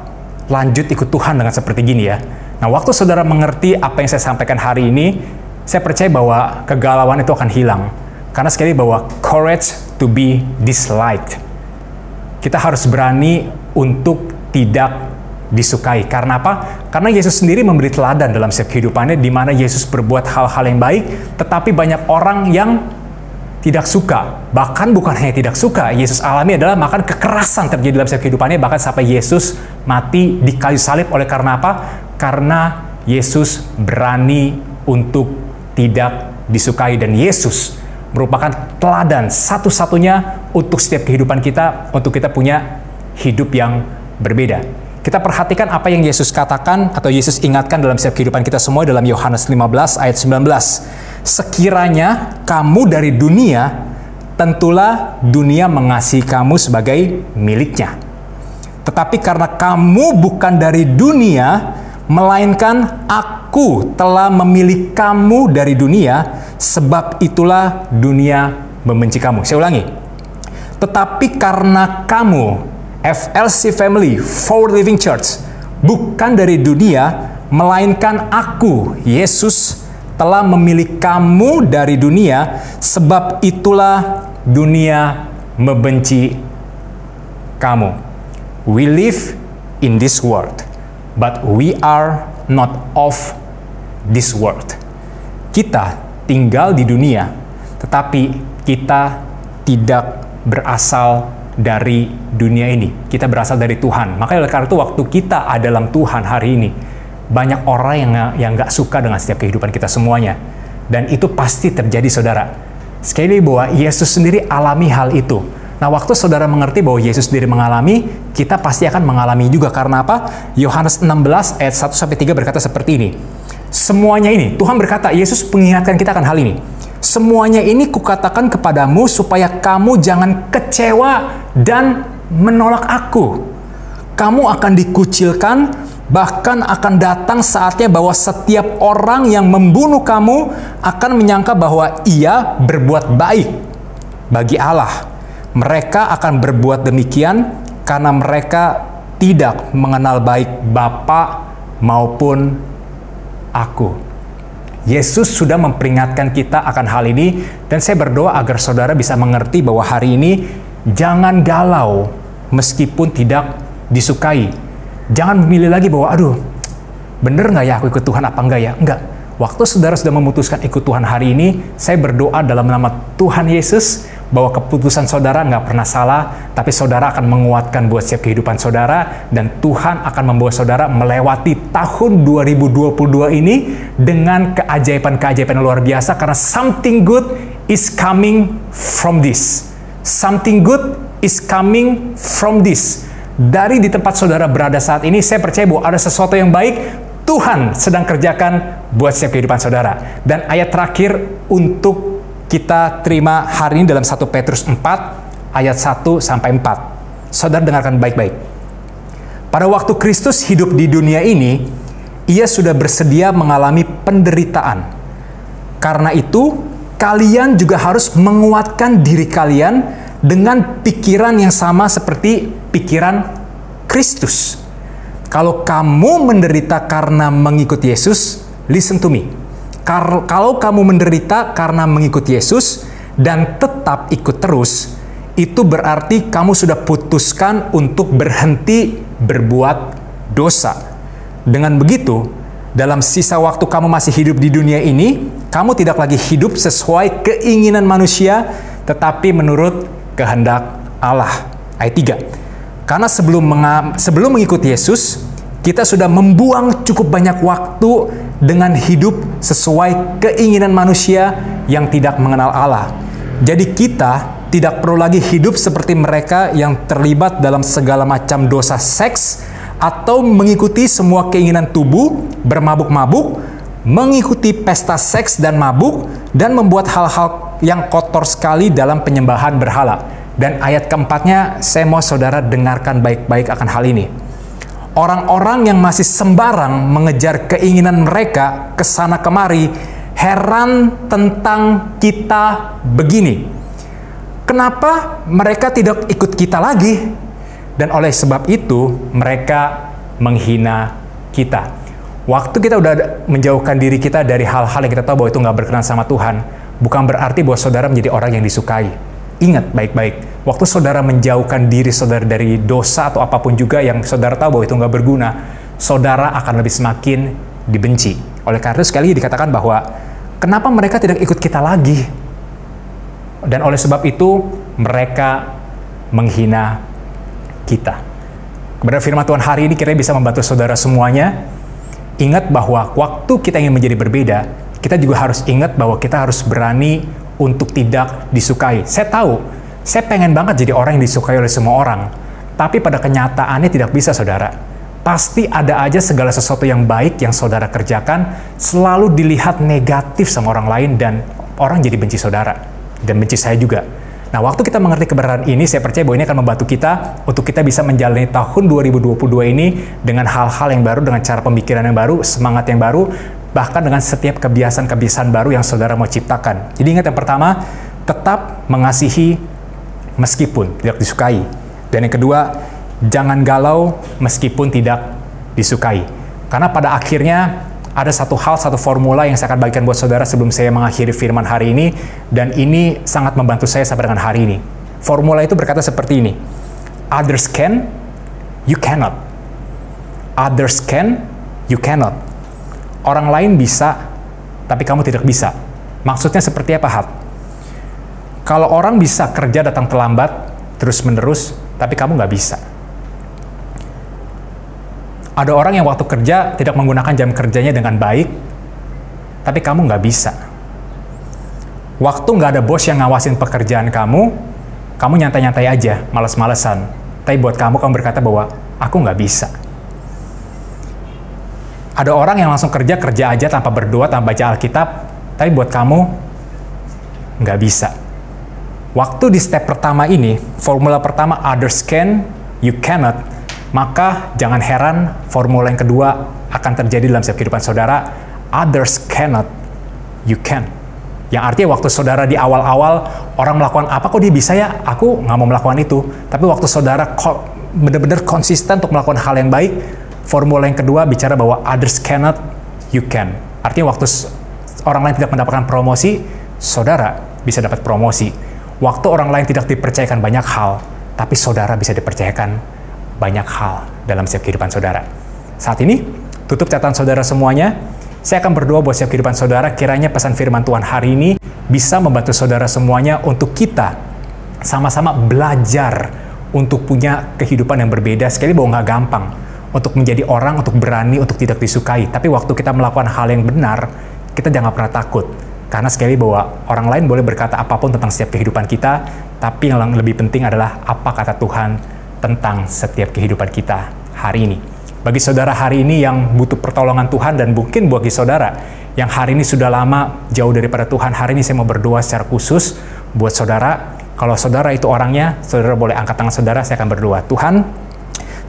lanjut ikut Tuhan dengan seperti gini ya. Nah, waktu saudara mengerti apa yang saya sampaikan hari ini, saya percaya bahwa kegalauan itu akan hilang. Karena sekali bahwa courage to be disliked. Kita harus berani untuk tidak disukai. Karena apa? Karena Yesus sendiri memberi teladan dalam setiap kehidupannya, di mana Yesus berbuat hal-hal yang baik, tetapi banyak orang yang tidak suka. Bahkan bukan hanya tidak suka, Yesus alami adalah bahkan kekerasan terjadi dalam setiap kehidupannya, bahkan sampai Yesus mati di kayu salib. Oleh karena apa? Karena Yesus berani untuk tidak disukai, dan Yesus merupakan teladan satu-satunya untuk setiap kehidupan kita, untuk kita punya hidup yang berbeda. Kita perhatikan apa yang Yesus katakan atau Yesus ingatkan dalam setiap kehidupan kita semua dalam Yohanes 15 ayat 19. Sekiranya kamu dari dunia, tentulah dunia mengasihi kamu sebagai miliknya. Tetapi karena kamu bukan dari dunia, melainkan Aku telah memilih kamu dari dunia, sebab itulah dunia membenci kamu. Saya ulangi. Tetapi karena kamu, FLC Family, Forward Living Church, bukan dari dunia, melainkan Aku, Yesus, telah memilih kamu dari dunia, sebab itulah dunia membenci kamu. We live in this world, but we are not of this world. Kita tinggal di dunia, tetapi kita tidak berasal dari dunia ini. Kita berasal dari Tuhan. Makanya oleh karena itu waktu kita ada dalam Tuhan hari ini, banyak orang yang nggak suka dengan setiap kehidupan kita semuanya. Dan itu pasti terjadi, saudara. Sekali lagi bahwa Yesus sendiri alami hal itu. Nah, waktu saudara mengerti bahwa Yesus sendiri mengalami, kita pasti akan mengalami juga. Karena apa? Yohanes 16 ayat 1-3 berkata seperti ini. Semuanya ini, Tuhan berkata, Yesus mengingatkan kita akan hal ini. Semuanya ini kukatakan kepadamu supaya kamu jangan kecewa dan menolak Aku. Kamu akan dikucilkan, bahkan akan datang saatnya bahwa setiap orang yang membunuh kamu akan menyangka bahwa ia berbuat baik bagi Allah. Mereka akan berbuat demikian karena mereka tidak mengenal baik Bapa maupun Aku. Yesus sudah memperingatkan kita akan hal ini, dan saya berdoa agar saudara bisa mengerti bahwa hari ini jangan galau meskipun tidak disukai. Jangan memilih lagi bahwa, aduh, bener nggak ya aku ikut Tuhan apa enggak ya? Enggak. Waktu saudara sudah memutuskan ikut Tuhan hari ini, saya berdoa dalam nama Tuhan Yesus, bahwa keputusan saudara nggak pernah salah, tapi saudara akan menguatkan buat setiap kehidupan saudara, dan Tuhan akan membawa saudara melewati tahun 2022 ini dengan keajaiban-keajaiban yang luar biasa, karena something good is coming from this. Something good is coming from this. Dari di tempat saudara berada saat ini, saya percaya bahwa ada sesuatu yang baik Tuhan sedang kerjakan buat setiap kehidupan saudara. Dan ayat terakhir untuk kita terima hari ini dalam 1 Petrus 4 ayat 1-4. Saudara dengarkan baik-baik. Pada waktu Kristus hidup di dunia ini, Ia sudah bersedia mengalami penderitaan. Karena itu, kalian juga harus menguatkan diri kalian dengan pikiran yang sama seperti pikiran Kristus. Kalau kamu menderita karena mengikuti Yesus, listen to me. Kalau kamu menderita karena mengikuti Yesus dan tetap ikut terus, itu berarti kamu sudah putuskan untuk berhenti berbuat dosa. Dengan begitu, dalam sisa waktu kamu masih hidup di dunia ini, kamu tidak lagi hidup sesuai keinginan manusia, tetapi menurut kehendak Allah. Ayat 3. Karena sebelum mengikuti Yesus, kita sudah membuang cukup banyak waktu dengan hidup sesuai keinginan manusia yang tidak mengenal Allah. Jadi kita tidak perlu lagi hidup seperti mereka yang terlibat dalam segala macam dosa seks, atau mengikuti semua keinginan tubuh, bermabuk-mabuk, mengikuti pesta seks dan mabuk, dan membuat hal-hal yang kotor sekali dalam penyembahan berhala. Dan ayat keempatnya, saya mau saudara dengarkan baik-baik akan hal ini. Orang-orang yang masih sembarang mengejar keinginan mereka kesana kemari, heran tentang kita begini. Kenapa mereka tidak ikut kita lagi? Dan oleh sebab itu, mereka menghina kita. Waktu kita udah menjauhkan diri kita dari hal-hal yang kita tahu bahwa itu nggak berkenan sama Tuhan, bukan berarti bahwa saudara menjadi orang yang disukai. Ingat baik-baik, waktu saudara menjauhkan diri saudara dari dosa atau apapun juga yang saudara tahu bahwa itu nggak berguna, saudara akan lebih semakin dibenci. Oleh karena itu sekali lagi dikatakan bahwa kenapa mereka tidak ikut kita lagi? Dan oleh sebab itu mereka menghina kita. Kebenaran firman Tuhan hari ini kiranya bisa membantu saudara semuanya. Ingat bahwa waktu kita ingin menjadi berbeda, kita juga harus ingat bahwa kita harus berani untuk tidak disukai. Saya tahu, saya pengen banget jadi orang yang disukai oleh semua orang. Tapi pada kenyataannya tidak bisa, saudara. Pasti ada aja segala sesuatu yang baik yang saudara kerjakan selalu dilihat negatif sama orang lain dan orang jadi benci saudara. Dan benci saya juga. Nah, waktu kita mengerti kebenaran ini, saya percaya bahwa ini akan membantu kita untuk kita bisa menjalani tahun 2022 ini dengan hal-hal yang baru, dengan cara pemikiran yang baru, semangat yang baru, bahkan dengan setiap kebiasaan-kebiasaan baru yang saudara mau ciptakan. Jadi ingat yang pertama, tetap mengasihi meskipun tidak disukai. Dan yang kedua, jangan galau meskipun tidak disukai. Karena pada akhirnya ada satu hal, satu formula yang saya akan bagikan buat saudara sebelum saya mengakhiri firman hari ini, dan ini sangat membantu saya sampai dengan hari ini. Formula itu berkata seperti ini: others can, you cannot. Others can, you cannot. Orang lain bisa, tapi kamu tidak bisa. Maksudnya seperti apa, Hat? Kalau orang bisa kerja datang terlambat, terus-menerus, tapi kamu nggak bisa. Ada orang yang waktu kerja tidak menggunakan jam kerjanya dengan baik, tapi kamu nggak bisa. Waktu nggak ada bos yang ngawasin pekerjaan kamu nyantai-nyantai aja, males-malesan. Tapi buat kamu berkata bahwa aku nggak bisa. Ada orang yang langsung kerja aja tanpa berdoa, tanpa baca Alkitab, tapi buat kamu nggak bisa. Waktu di step pertama ini, formula pertama others can, you cannot, maka jangan heran formula yang kedua akan terjadi dalam setiap kehidupan saudara. Others cannot, you can. Yang artinya waktu saudara di awal-awal orang melakukan apa, kok dia bisa ya, aku nggak mau melakukan itu. Tapi waktu saudara benar-benar konsisten untuk melakukan hal yang baik, formula yang kedua bicara bahwa others cannot, you can. Artinya waktu orang lain tidak mendapatkan promosi, saudara bisa dapat promosi. Waktu orang lain tidak dipercayakan banyak hal, tapi saudara bisa dipercayakan banyak hal dalam setiap kehidupan saudara. Saat ini, tutup catatan saudara semuanya. Saya akan berdoa buat setiap kehidupan saudara, kiranya pesan firman Tuhan hari ini bisa membantu saudara semuanya untuk kita sama-sama belajar untuk punya kehidupan yang berbeda. Sekali bahwa nggak gampang untuk menjadi orang, untuk berani, untuk tidak disukai. Tapi waktu kita melakukan hal yang benar, kita jangan pernah takut. Karena sekali bahwa orang lain boleh berkata apapun tentang setiap kehidupan kita, tapi yang lebih penting adalah apa kata Tuhan tentang setiap kehidupan kita hari ini. Bagi saudara hari ini yang butuh pertolongan Tuhan, dan mungkin bagi saudara yang hari ini sudah lama jauh daripada Tuhan, hari ini saya mau berdoa secara khusus buat saudara. Kalau saudara itu orangnya, saudara boleh angkat tangan saudara, saya akan berdoa. Tuhan,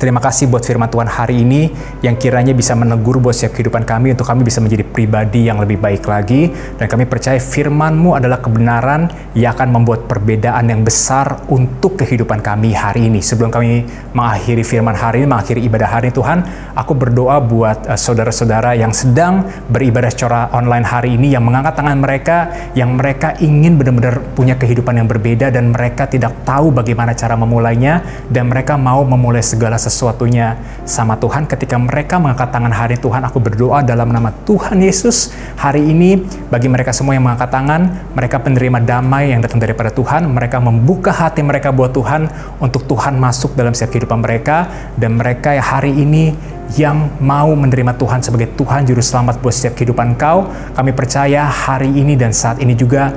terima kasih buat firman Tuhan hari ini yang kiranya bisa menegur buat setiap kehidupan kami untuk kami bisa menjadi pribadi yang lebih baik lagi. Dan kami percaya firman-Mu adalah kebenaran yang akan membuat perbedaan yang besar untuk kehidupan kami hari ini. Sebelum kami mengakhiri firman hari ini, mengakhiri ibadah hari ini, Tuhan, aku berdoa buat saudara-saudara yang sedang beribadah secara online hari ini, yang mengangkat tangan mereka, yang mereka ingin benar-benar punya kehidupan yang berbeda dan mereka tidak tahu bagaimana cara memulainya, dan mereka mau memulai segala sesuatunya sama Tuhan. Ketika mereka mengangkat tangan hari ini, Tuhan, aku berdoa dalam nama Tuhan Yesus hari ini bagi mereka semua yang mengangkat tangan, mereka penerima damai yang datang daripada Tuhan, mereka membuka hati mereka buat Tuhan untuk Tuhan masuk dalam setiap kehidupan mereka, dan mereka hari ini yang mau menerima Tuhan sebagai Tuhan Juru Selamat buat setiap kehidupan Kau. Kami percaya hari ini dan saat ini juga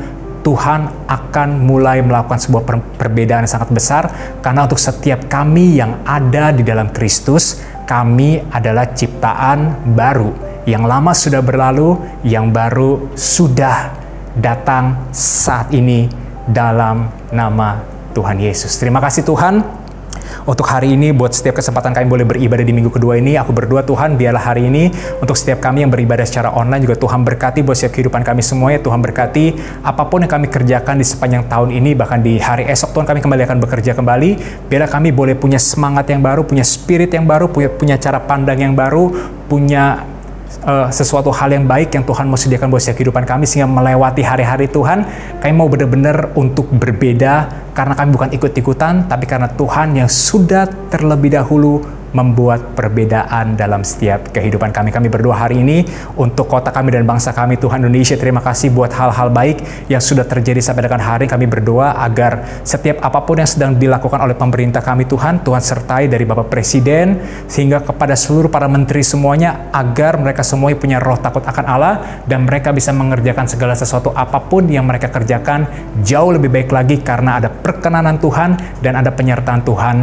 Tuhan akan mulai melakukan sebuah perbedaan yang sangat besar, karena untuk setiap kami yang ada di dalam Kristus, kami adalah ciptaan baru. Yang lama sudah berlalu, yang baru sudah datang saat ini dalam nama Tuhan Yesus. Terima kasih Tuhan untuk hari ini, buat setiap kesempatan kami boleh beribadah di minggu kedua ini. Aku berdoa Tuhan, biarlah hari ini untuk setiap kami yang beribadah secara online juga Tuhan berkati buat setiap kehidupan kami semuanya. Tuhan berkati apapun yang kami kerjakan di sepanjang tahun ini, bahkan di hari esok Tuhan kami kembali akan bekerja kembali. Biarlah kami boleh punya semangat yang baru, punya spirit yang baru, punya cara pandang yang baru, punya sesuatu hal yang baik yang Tuhan mau sediakan buat setiap kehidupan kami, sehingga melewati hari-hari Tuhan, kami mau benar-benar untuk berbeda, karena kami bukan ikut-ikutan, tapi karena Tuhan yang sudah terlebih dahulu membuat perbedaan dalam setiap kehidupan kami. Kami berdoa hari ini untuk kota kami dan bangsa kami, Tuhan Indonesia. Terima kasih buat hal-hal baik yang sudah terjadi sampai dengan hari ini. Kami berdoa agar setiap apapun yang sedang dilakukan oleh pemerintah kami, Tuhan sertai dari Bapak Presiden, sehingga kepada seluruh para menteri semuanya, agar mereka semuanya punya roh takut akan Allah, dan mereka bisa mengerjakan segala sesuatu apapun yang mereka kerjakan jauh lebih baik lagi, karena ada perkenanan Tuhan dan ada penyertaan Tuhan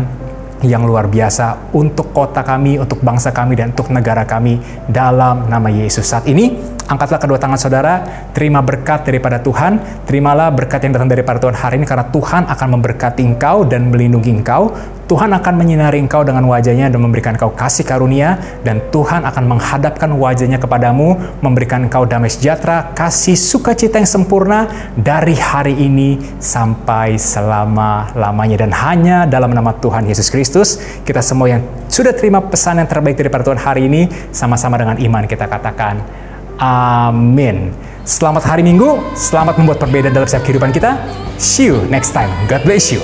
yang luar biasa untuk kota kami, untuk bangsa kami, dan untuk negara kami, dalam nama Yesus. Saat ini, angkatlah kedua tangan saudara, terima berkat daripada Tuhan, terimalah berkat yang datang daripada Tuhan hari ini, karena Tuhan akan memberkati engkau dan melindungi engkau. Tuhan akan menyinari engkau dengan wajahnya dan memberikan engkau kasih karunia, dan Tuhan akan menghadapkan wajahnya kepadamu, memberikan engkau damai sejahtera, kasih sukacita yang sempurna dari hari ini sampai selama-lamanya. Dan hanya dalam nama Tuhan Yesus Kristus, kita semua yang sudah terima pesan yang terbaik daripada Tuhan hari ini, sama-sama dengan iman kita katakan, amin. Selamat hari Minggu, selamat membuat perbedaan dalam setiap kehidupan kita. See you next time. God bless you.